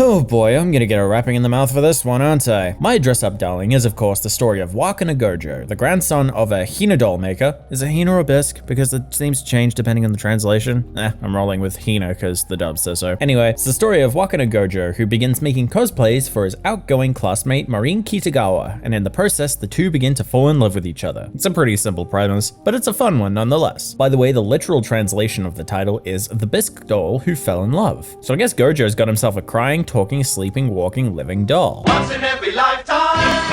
Oh boy, I'm gonna get a wrapping in the mouth for this one, aren't I? My Dress-Up Darling is of course the story of Wakana Gojo, the grandson of a Hina doll maker. Is it Hina or Bisque? Because it seems to change depending on the translation. I'm rolling with Hina because the dub says so. Anyway, it's the story of Wakana Gojo, who begins making cosplays for his outgoing classmate Marin Kitagawa, and in the process, the two begin to fall in love with each other. It's a pretty simple premise, but it's a fun one nonetheless. By the way, the literal translation of the title is The Bisque Doll Who Fell in Love. So I guess Gojo's got himself a crying, talking, sleeping, walking, living doll. Once in every lifetime.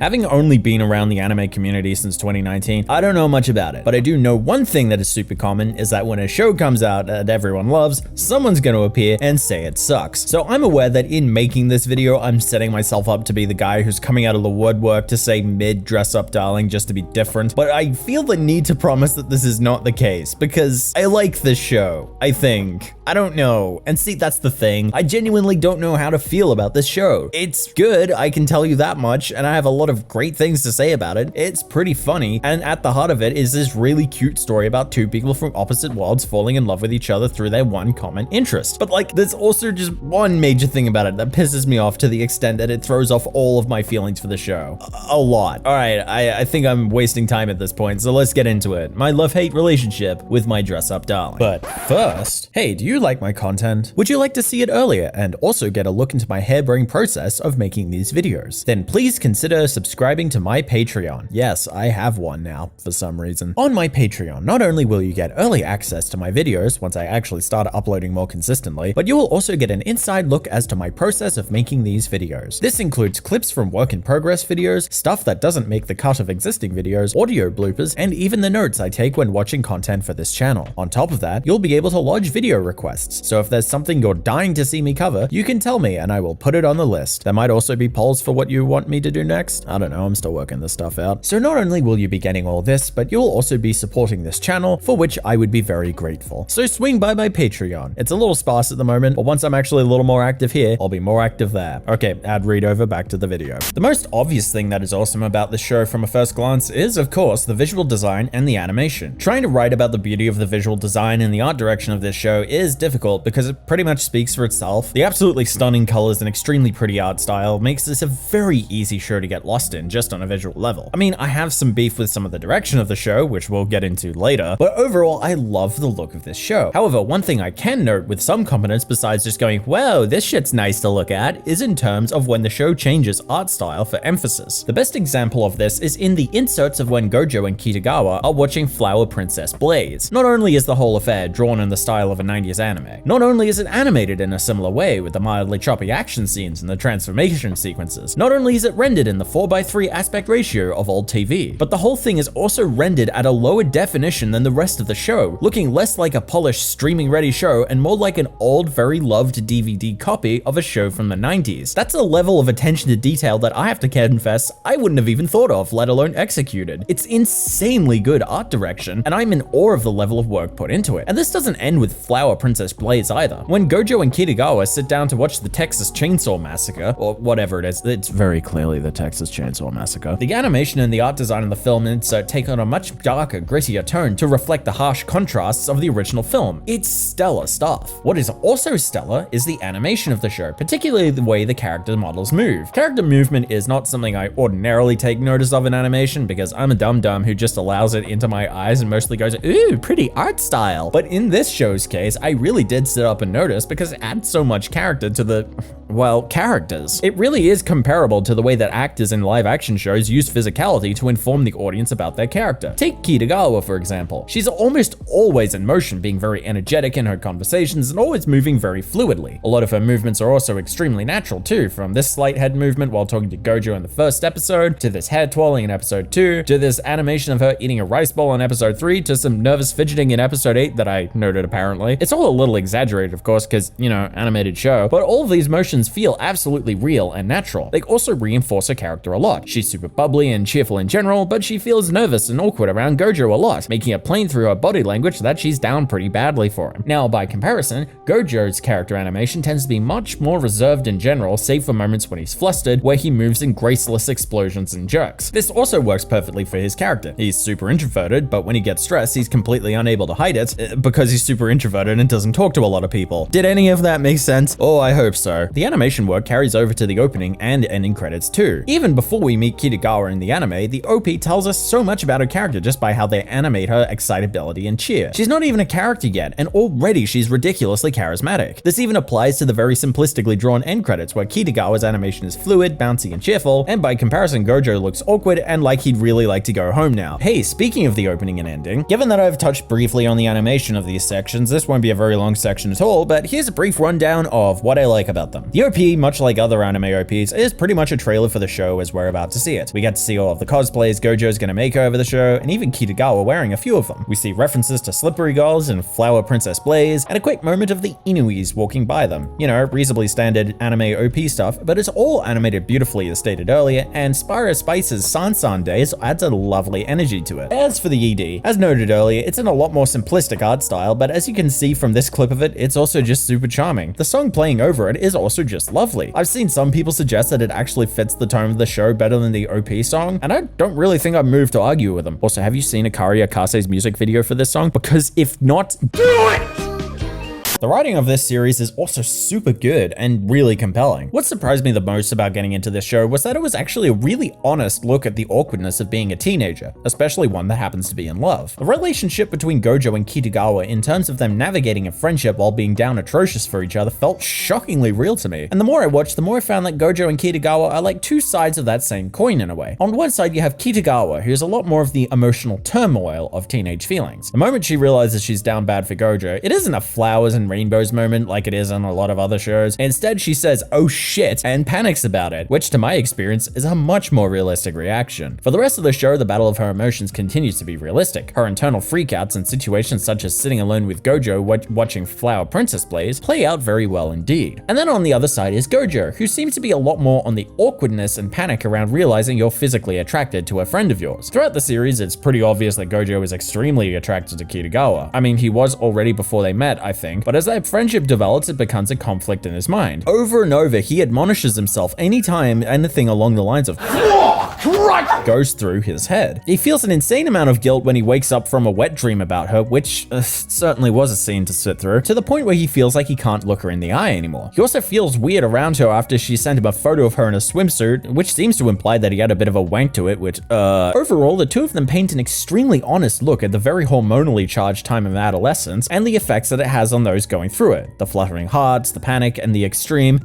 Having only been around the anime community since 2019, I don't know much about it, but I do know one thing that is super common is that when a show comes out that everyone loves, someone's going to appear and say it sucks. So I'm aware that in making this video, I'm setting myself up to be the guy who's coming out of the woodwork to say mid Dress-Up Darling just to be different, but I feel the need to promise that this is not the case because I like this show, I think. I don't know. And see, that's the thing. I genuinely don't know how to feel about this show. It's good, I can tell you that much, and I have a lot of great things to say about it. It's pretty funny, and at the heart of it is this really cute story about two people from opposite worlds falling in love with each other through their one common interest. But like, there's also just one major thing about it that pisses me off to the extent that it throws off all of my feelings for the show. A lot. All right, I think I'm wasting time at this point, so let's get into it. My love-hate relationship with my Dress-Up Darling. But first, hey, do you like my content? Would you like to see it earlier and also get a look into my harebrained process of making these videos? Then please consider subscribing to my Patreon. Yes, I have one now, for some reason. On my Patreon, not only will you get early access to my videos once I actually start uploading more consistently, but you will also get an inside look as to my process of making these videos. This includes clips from work in progress videos, stuff that doesn't make the cut of existing videos, audio bloopers, and even the notes I take when watching content for this channel. On top of that, you'll be able to lodge video requests, so if there's something you're dying to see me cover, you can tell me and I will put it on the list. There might also be polls for what you want me to do next. I don't know, I'm still working this stuff out. So not only will you be getting all this, but you'll also be supporting this channel, for which I would be very grateful. So swing by my Patreon. It's a little sparse at the moment, but once I'm actually a little more active here, I'll be more active there. Okay, ad read over, back to the video. The most obvious thing that is awesome about this show from a first glance is, of course, the visual design and the animation. Trying to write about the beauty of the visual design and the art direction of this show is difficult because it pretty much speaks for itself. The absolutely stunning colors and extremely pretty art style makes this a very easy show to get lost in just on a visual level. I mean, I have some beef with some of the direction of the show, which we'll get into later, but overall, I love the look of this show. However, one thing I can note with some confidence besides just going, wow, this shit's nice to look at, is in terms of when the show changes art style for emphasis. The best example of this is in the inserts of when Gojo and Kitagawa are watching Flower Princess Blaze. Not only is the whole affair drawn in the style of a 90s anime, not only is it animated in a similar way with the mildly choppy action scenes and the transformation sequences, not only is it rendered in the 4:3 aspect ratio of old TV, but the whole thing is also rendered at a lower definition than the rest of the show, looking less like a polished streaming ready show and more like an old, very loved DVD copy of a show from the 90s. That's a level of attention to detail that I have to confess I wouldn't have even thought of, let alone executed. It's insanely good art direction, and I'm in awe of the level of work put into it. And this doesn't end with Flower Princess Blaze either. When Gojo and Kitagawa sit down to watch the Texas Chainsaw Massacre, or whatever it is, it's very clearly the Texas Chainsaw Massacre, the animation and the art design in the film insert take on a much darker, grittier tone to reflect the harsh contrasts of the original film. It's stellar stuff. What is also stellar is the animation of the show, particularly the way the character models move. Character movement is not something I ordinarily take notice of in animation because I'm a dum-dum who just allows it into my eyes and mostly goes, ooh, pretty art style. But in this show's case, I really did sit up and notice because it adds so much character to the, well, characters. It really is comparable to the way that actors in live action shows use physicality to inform the audience about their character. Take Kitagawa, for example. She's almost always in motion, being very energetic in her conversations and always moving very fluidly. A lot of her movements are also extremely natural too, from this slight head movement while talking to Gojo in the first episode, to this hair twirling in episode 2, to this animation of her eating a rice bowl in episode 3, to some nervous fidgeting in episode 8 that I noted apparently. It's all a little exaggerated, of course, because, you know, animated show, but all of these motions feel absolutely real and natural. They also reinforce her character a lot. She's super bubbly and cheerful in general, but she feels nervous and awkward around Gojo a lot, making it plain through her body language that she's down pretty badly for him. Now, by comparison, Gojo's character animation tends to be much more reserved in general, save for moments when he's flustered, where he moves in graceless explosions and jerks. This also works perfectly for his character. He's super introverted, but when he gets stressed, he's completely unable to hide it because he's super introverted and doesn't doesn't talk to a lot of people. Did any of that make sense? Oh, I hope so. The animation work carries over to the opening and ending credits too. Even before we meet Kitagawa in the anime, the OP tells us so much about her character just by how they animate her excitability and cheer. She's not even a character yet, and already she's ridiculously charismatic. This even applies to the very simplistically drawn end credits where Kitagawa's animation is fluid, bouncy, and cheerful, and by comparison Gojo looks awkward and like he'd really like to go home now. Hey, speaking of the opening and ending, given that I've touched briefly on the animation of these sections, this won't be a very long section at all, but here's a brief rundown of what I like about them. The OP, much like other anime OPs, is pretty much a trailer for the show as we're about to see it. We get to see all of the cosplays Gojo's gonna make over the show, and even Kitagawa wearing a few of them. We see references to Slippery Girls and Flower Princess Blaze, and a quick moment of the Inuis walking by them. You know, reasonably standard anime OP stuff, but it's all animated beautifully as stated earlier, and Spyro Spice's Sansan Days adds a lovely energy to it. As for the ED, as noted earlier, it's in a lot more simplistic art style, but as you can see from this clip of it, it's also just super charming. The song playing over it is also just lovely. I've seen some people suggest that it actually fits the tone of the show better than the OP song, and I don't really think I'd move to argue with them. Also, have you seen Akari Akase's music video for this song? Because if not, do it! The writing of this series is also super good and really compelling. What surprised me the most about getting into this show was that it was actually a really honest look at the awkwardness of being a teenager, especially one that happens to be in love. The relationship between Gojo and Kitagawa in terms of them navigating a friendship while being down atrocious for each other felt shockingly real to me. And the more I watched, the more I found that Gojo and Kitagawa are like two sides of that same coin in a way. On one side, you have Kitagawa, who's a lot more of the emotional turmoil of teenage feelings. The moment she realizes she's down bad for Gojo, it isn't a flowers and rainbows moment like it is on a lot of other shows. Instead, she says, "Oh shit," and panics about it, which to my experience is a much more realistic reaction. For the rest of the show, the battle of her emotions continues to be realistic. Her internal freakouts and situations such as sitting alone with Gojo watching Flower Princess Blaze play out very well indeed. And then on the other side is Gojo, who seems to be a lot more on the awkwardness and panic around realizing you're physically attracted to a friend of yours. Throughout the series, it's pretty obvious that Gojo is extremely attracted to Kitagawa. I mean, he was already before they met, I think, but as their friendship develops, it becomes a conflict in his mind. Over and over, he admonishes himself anytime anything along the lines of goes through his head. He feels an insane amount of guilt when he wakes up from a wet dream about her, which certainly was a scene to sit through, to the point where he feels like he can't look her in the eye anymore. He also feels weird around her after she sent him a photo of her in a swimsuit, which seems to imply that he had a bit of a wank to it, which, overall, the two of them paint an extremely honest look at the very hormonally charged time of adolescence and the effects that it has on those going through it. The fluttering hearts, the panic, and the extreme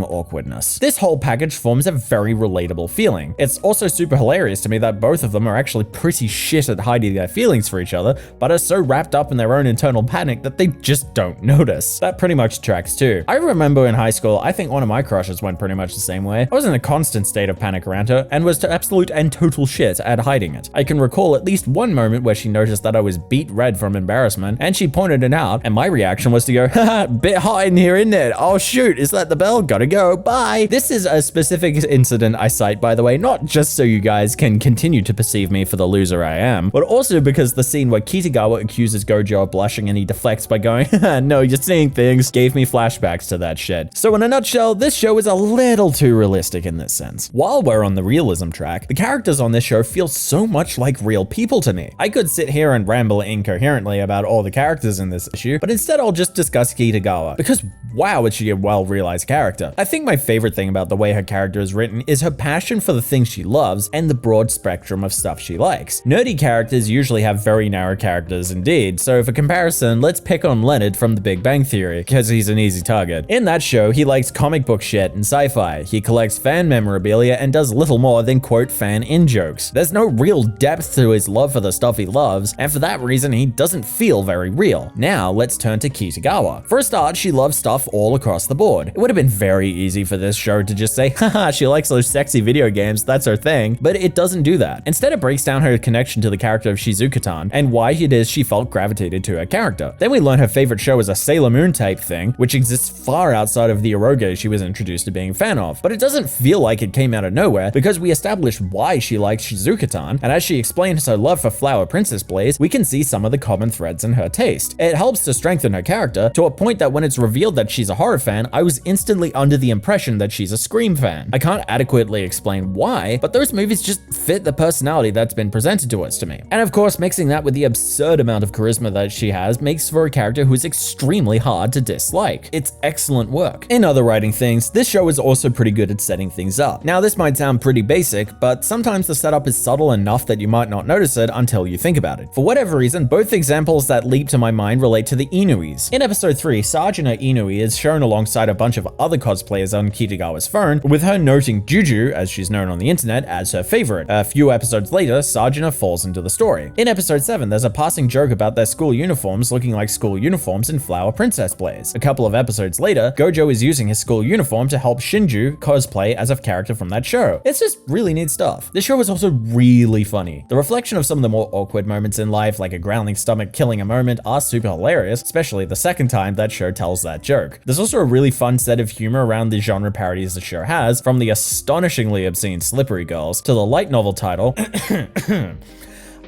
awkwardness. This whole package forms a very relatable feeling. It's also super hilarious to me that both of them are actually pretty shit at hiding their feelings for each other, but are so wrapped up in their own internal panic that they just don't notice. That pretty much tracks too. I remember in high school, I think one of my crushes went pretty much the same way. I was in a constant state of panic around her and was to absolute and total shit at hiding it. I can recall at least one moment where she noticed that I was beet red from embarrassment, and she pointed it out, and my reaction was to go, haha, bit hot in here, isn't it? Oh shoot, is that the bell? Gotta go, bye. This is a specific incident I cite, by the way, not just so you guys can continue to perceive me for the loser I am, but also because the scene where Kitagawa accuses Gojo of blushing and he deflects by going, no, you're seeing things, gave me flashbacks to that shit. So in a nutshell, this show is a little too realistic in this sense. While we're on the realism track, the characters on this show feel so much like real people to me. I could sit here and ramble incoherently about all the characters in this issue, but instead I'll just discuss Kitagawa, because wow, is she a well-realized character. I think my favorite thing about the way her character is written is her passion for the things she loves and the broad spectrum of stuff she likes. Nerdy characters usually have very narrow characters indeed, so for comparison, let's pick on Leonard from The Big Bang Theory, because he's an easy target. In that show, he likes comic book shit and sci-fi. He collects fan memorabilia and does little more than quote fan in-jokes. There's no real depth to his love for the stuff he loves, and for that reason, he doesn't feel very real. Now, let's turn to Kitagawa. For a start, she loves stuff all across the board. It would have been very easy for this show to just say, haha, she likes those sexy video games, that's her thing, but it doesn't do that. Instead, it breaks down her connection to the character of Shizuka-tan and why it is she felt gravitated to her character. Then we learn her favorite show is a Sailor Moon type thing, which exists far outside of the eroge she was introduced to being a fan of, but it doesn't feel like it came out of nowhere because we established why she likes Shizuka-tan, and as she explains her love for Flower Princess Blaze, we can see some of the common threads in her taste. It helps to strengthen strengthen her character to a point that when it's revealed that she's a horror fan, I was instantly under the impression that she's a Scream fan. I can't adequately explain why, but those movies just fit the personality that's been presented to us to me. And of course, mixing that with the absurd amount of charisma that she has makes for a character who's extremely hard to dislike. It's excellent work. In other writing things, this show is also pretty good at setting things up. Now, this might sound pretty basic, but sometimes the setup is subtle enough that you might not notice it until you think about it. For whatever reason, both examples that leap to my mind relate to the Inuis. In episode 3, Sajina Inui is shown alongside a bunch of other cosplayers on Kitagawa's phone, with her noting Juju, as she's known on the internet, as her favorite. A few episodes later, Sajina falls into the story. In episode 7, there's a passing joke about their school uniforms looking like school uniforms in Flower Princess plays. A couple of episodes later, Gojo is using his school uniform to help Shinju cosplay as a character from that show. It's just really neat stuff. This show is also really funny. The reflection of some of the more awkward moments in life, like a growling stomach killing a moment, are super hilarious, especially the second time that show tells that joke. There's also a really fun set of humor around the genre parodies the show has, from the astonishingly obscene Slippery Girls to the light novel title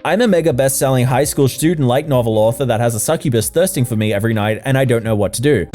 I'm a mega best-selling high school student light novel author that has a succubus thirsting for me every night and I don't know what to do.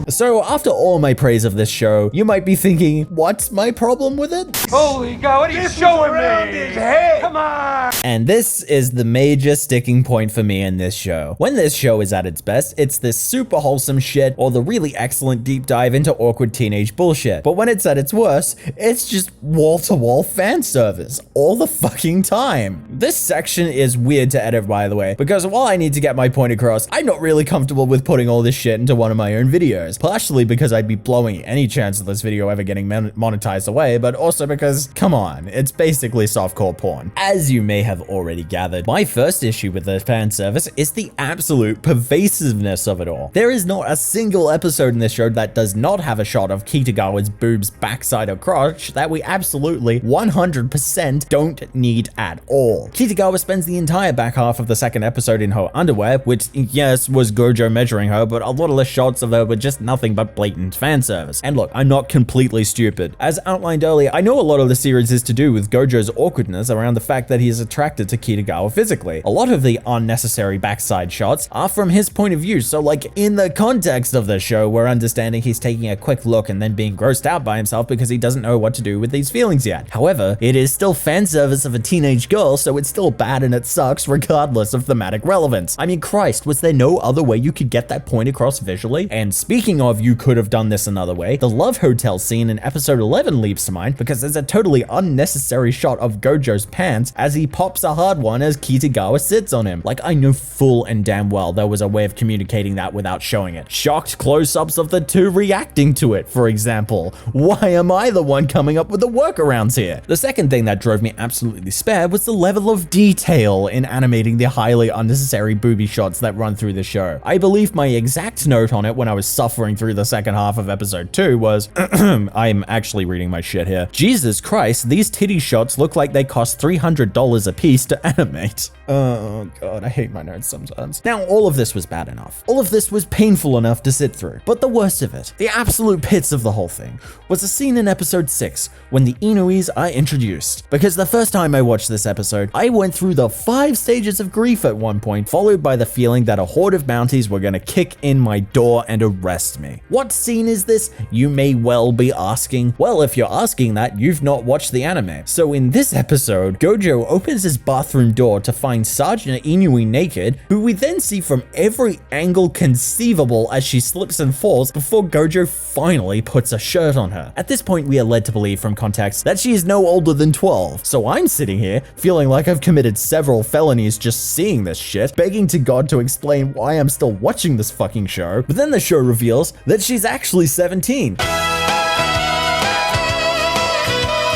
So after all my praise of this show, you might be thinking, what's my problem with it? Holy God, what are you showing me? His head. Come on. And this is the major sticking point for me in this show. When this show is at its best, it's this super wholesome shit or the really excellent deep dive into awkward teenage bullshit. But when it's at its worst, it's just wall-to-wall fan service all the fucking time. This section is weird to edit, by the way, because while I need to get my point across, I'm not really comfortable with putting all this shit into one of my own videos. Partially because I'd be blowing any chance of this video ever getting monetized away, but also because, come on, it's basically softcore porn. As you may have already gathered, my first issue with the fan service is the absolute pervasiveness of it all. There is not a single episode in this show that does not have a shot of Kitagawa's boobs, backside, or crotch that we absolutely 100% don't need at all. Kitagawa spends the entire back half of the second episode in her underwear, which, yes, was Gojo measuring her, but a lot of the shots of her were just nothing but blatant fan service. And look, I'm not completely stupid. As outlined earlier, I know a lot of the series is to do with Gojo's awkwardness around the fact that he is attracted to Kitagawa physically. A lot of the unnecessary backside shots are from his point of view, so like in the context of the show, we're understanding he's taking a quick look and then being grossed out by himself because he doesn't know what to do with these feelings yet. However, it is still fan service of a teenage girl, so it's still bad and it sucks regardless of thematic relevance. I mean, Christ, was there no other way you could get that point across visually? And speaking of you could have done this another way, the Love Hotel scene in episode 11 leaps to mind because there's a totally unnecessary shot of Gojo's pants as he pops a hard one as Kitagawa sits on him. Like, I know full and damn well there was a way of communicating that without showing it. Shocked close-ups of the two reacting to it, for example. Why am I the one coming up with the workarounds here? The second thing that drove me absolutely spare was the level of detail in animating the highly unnecessary booby shots that run through the show. I believe my exact note on it when I was suffering through the second half of episode 2 was, I'm actually reading my shit here. Jesus Christ, these titty shots look like they cost $300 a piece to animate. Oh God, I hate my notes sometimes. Now, all of this was bad enough. All of this was painful enough to sit through. But the worst of it, the absolute pits of the whole thing, was a scene in episode 6 when the Inuis are introduced. Because the first time I watched this episode, I went through the 5 stages of grief at one point, followed by the feeling that a horde of bounties were gonna kick in my door and arrest me. What scene is this? You may well be asking. Well, if you're asking that, you've not watched the anime. So in this episode, Gojo opens his bathroom door to find Sajina Inui naked, who we then see from every angle conceivable as she slips and falls before Gojo finally puts a shirt on her. At this point, we are led to believe from context that she is no older than 12. So I'm sitting here feeling like I've committed several felonies just seeing this shit, begging to God to explain why I'm still watching this fucking show. But then the show reveals that she's actually 17.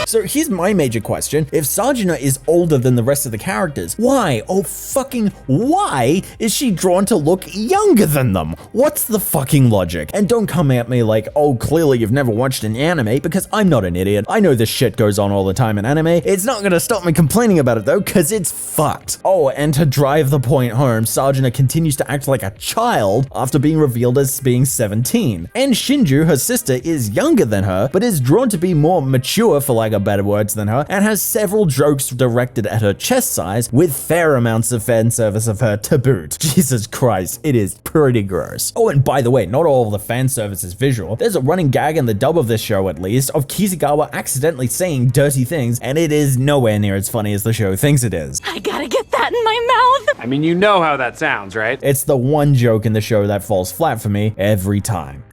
So here's my major question. If Sajina is older than the rest of the characters, why, oh fucking why, is she drawn to look younger than them? What's the fucking logic? And don't come at me like, oh, clearly you've never watched an anime, because I'm not an idiot. I know this shit goes on all the time in anime. It's not gonna stop me complaining about it though, cause it's fucked. Oh, and to drive the point home, Sajina continues to act like a child after being revealed as being 17. And Shinju, her sister, is younger than her, but is drawn to be more mature, for lack of got better words than her, and has several jokes directed at her chest size with fair amounts of fan service of her to boot. Jesus Christ, it is pretty gross. Oh, and by the way, not all of the fan service is visual. There's a running gag in the dub of this show, at least, of Kitagawa accidentally saying dirty things, and it is nowhere near as funny as the show thinks it is. I gotta get that in my mouth. I mean, you know how that sounds, right? It's the one joke in the show that falls flat for me every time.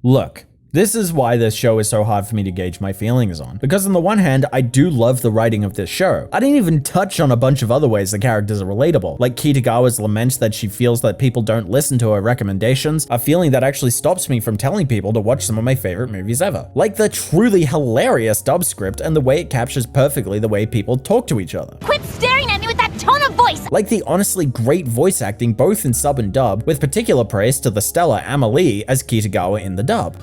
Look, this is why this show is so hard for me to gauge my feelings on. Because on the one hand, I do love the writing of this show. I didn't even touch on a bunch of other ways the characters are relatable, like Kitagawa's lament that she feels that people don't listen to her recommendations, a feeling that actually stops me from telling people to watch some of my favorite movies ever. Like the truly hilarious dub script and the way it captures perfectly the way people talk to each other. Quit staring at me with that tone of voice. Like the honestly great voice acting both in sub and dub, with particular praise to the stellar Amelie as Kitagawa in the dub.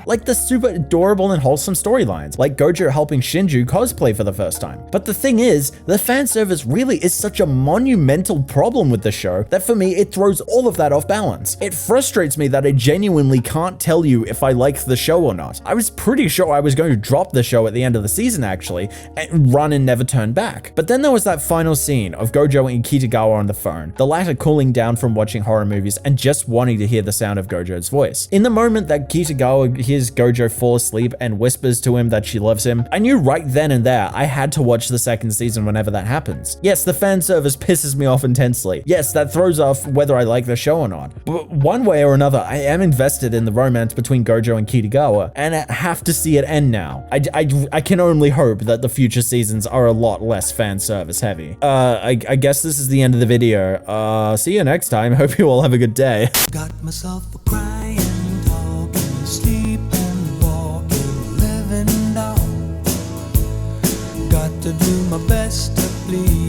Like the super adorable and wholesome storylines, like Gojo helping Shinju cosplay for the first time. But the thing is, the fan service really is such a monumental problem with the show that for me, it throws all of that off balance. It frustrates me that I genuinely can't tell you if I like the show or not. I was pretty sure I was going to drop the show at the end of the season actually, and run and never turn back. But then there was that final scene of Gojo and Kitagawa on the phone, the latter cooling down from watching horror movies and just wanting to hear the sound of Gojo's voice. In the moment that Kitagawa hears Gojo fall asleep and whispers to him that she loves him, I knew right then and there I had to watch the second season whenever that happens. Yes, the fan service pisses me off intensely. Yes, that throws off whether I like the show or not. But one way or another, I am invested in the romance between Gojo and Kitagawa, and I have to see it end now. I can only hope that the future seasons are a lot less fan service heavy. I guess this is the end of the video. See you next time. Hope you all have a good day. Got myself a crying, talking, sleeping, walking, living down. Got to do my best to please